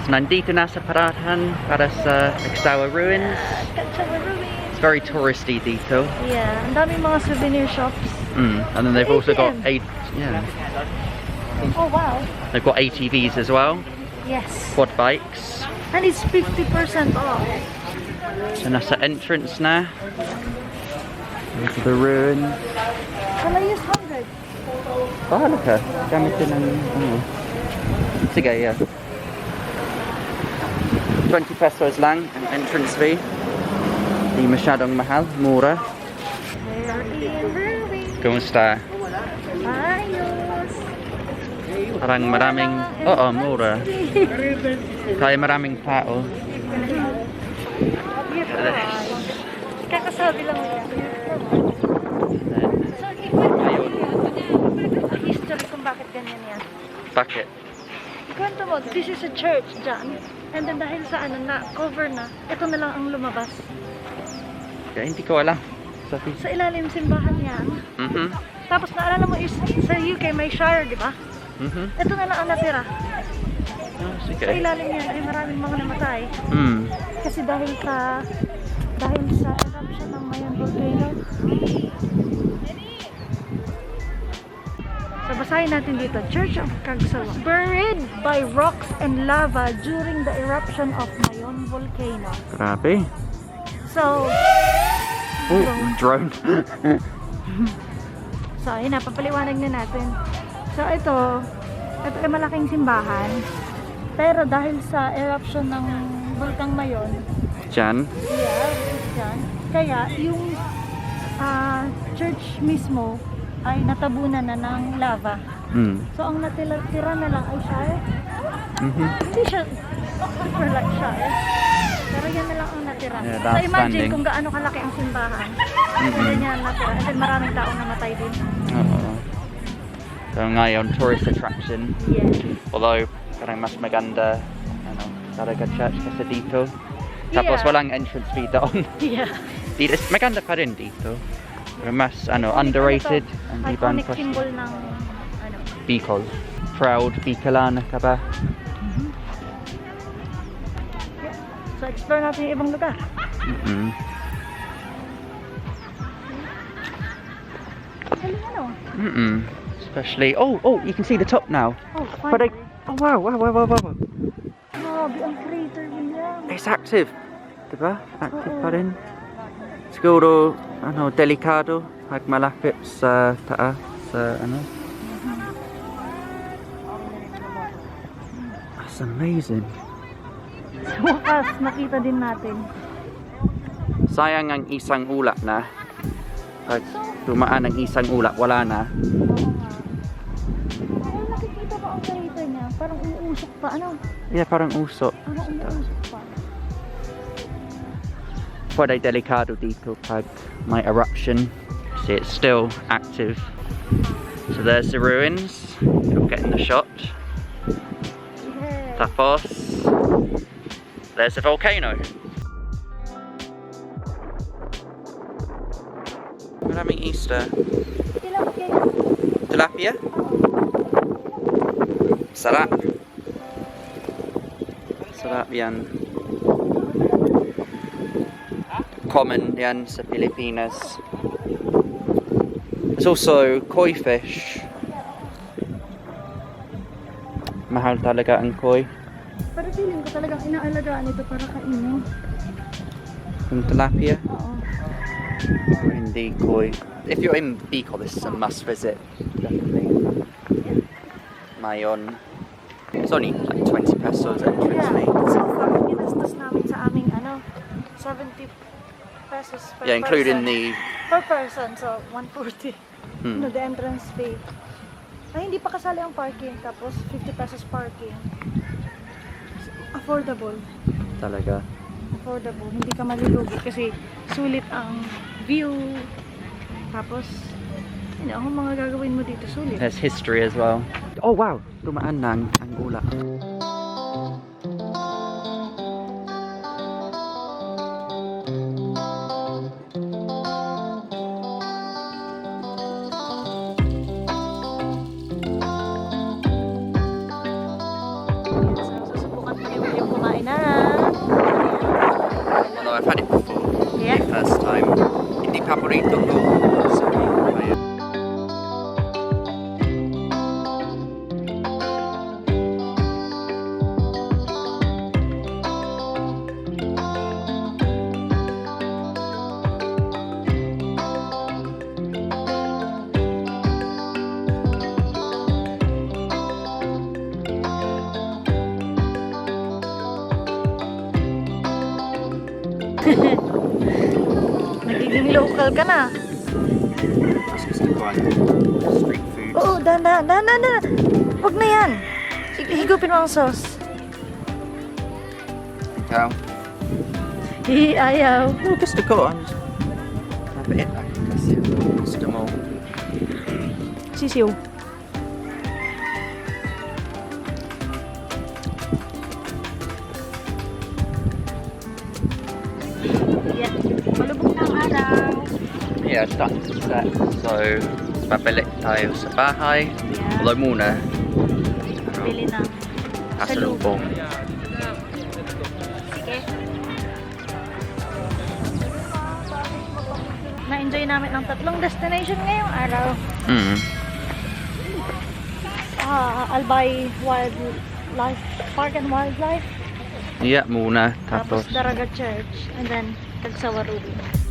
So nandito na sa parahan para sa Cagsawa Ruins. Cagsawa Ruin. It's very touristy dito. Yeah, ang daming mga souvenir shops. And then they've also got Oh wow. they've got ATVs as well. Yes. Quad bikes. And it's 50% off. So nasa entrance na. Look at the ruin. Shall I use 100? Bahala ka. Gamitin ng ano. Sige, yeah. 20 pesos lang ang entrance fee. Di masyadong mahal. Mura. We're in Ruin. Kumusta? Ayos. Parang maraming... Oo, mura. Kaya maraming tao. Kakasabi lang mo yan. So, ikwento mo history kung bakit ganyan yan. Bakit? Ikwento mo, this is a church dyan. And then dahil sa ano na, cover na, ito na lang ang lumabas. Kaya hindi ko alam. Sa ilalim simbahan yan. Tapos naalala mo is sa UK may shire, di ba? Ito na lang ang natira. Sige. Sa ilalim yan ay maraming mga namatay. Kasi dahil sa eruption ng Mayon volcano. So basahin natin dito, Church of Cagsawa. Buried by rocks and lava during the eruption of Mayon volcano. Grabe. So, drone. So, ayun na, papaliwanag na natin. So, ito ay malaking simbahan. Pero dahil sa eruption ng Bulkang Mayon, Diyan. dyan, kaya yung church mismo ay natabunan na ng lava. So, ang natira na lang ay shire. Hindi siya super like shire. Pero yan na lang ang natira. Yeah, so, imagine standing. kung gaano kalaki ang simbahan. Ganyan natira. And then maraming taong namatay din. Oo. So ngayon, tourist attraction. Yeah. Although, parang mas maganda, ano, talaga church kasi dito. Tapos walang entrance fee doon. Yeah. Dito, maganda pa rin dito. Pero mas, underrated. Ang ibang iconic symbol ng, Bicol. Proud Bicolana ka ba? So, explore natin yung ibang lugar. Especially, you can see the top now. Oh, But finally. wow. Grabe, ang crater yun yan. It's active. Diba? Active pa rin. Siguro, delikado. Pag malapit sa taas, That's amazing. Sa wakas, nakita din natin. Sayang ang isang ulap na. Pag dumaan ang isang ulap, wala na. Ay, nakikita ko ang crater niya. Parang umuusok pa. Yeah, parang usok. Umuusok pa. Pwede delikado dito pag may eruption. See, it's still active. So there's the ruins. You'll get in the shot. Yeah. Tapos, there's the volcano. Maraming Easter. Tilapia? Sarap. Sarap yan. Common yan sa Pilipinas. There's also koi fish. Mahal talaga ang koi. Pero feeling ko talagang inaalagaan ito para kainin. Yung tilapia? Oo. Or hindi koi. If you're in Bicol, this is a must visit. Definitely. Mayon. It's only like 20 pesos entrance fee. So far, ginastos namin sa aming 70 pesos per Yeah, including person. Per person, so 140. The entrance fee. Ay, hindi pa kasali ang parking. Tapos 50 pesos parking. Affordable. Talaga. Affordable. Hindi ka malulugi kasi sulit ang view. Tapos, ang mga gagawin mo dito sulit. There's history as well. Oh wow! Dumaan na ang ulap. Susubukan ko yung paborito ko. Ayan. Nagiging local ka na. Mas gusto ko street food. Oo, dahan. Huwag na yan. Higupin mo ang sauce. Ikaw? Ayaw. Gusto ko. Mabait ako kasi gusto mo. Sisiw. Yeah. Malubog na ang araw. Yeah, starting to set. So, babalik tayo sa bahay. Yeah. Hello muna. Bili ng Pasalubong. Sige. Na-enjoy namin ang tatlong destination ngayong araw. Albay Wildlife Park and Wildlife. Yeah, muna. Tapos Tapos, Daraga Church. And then Cagsawa Ruin.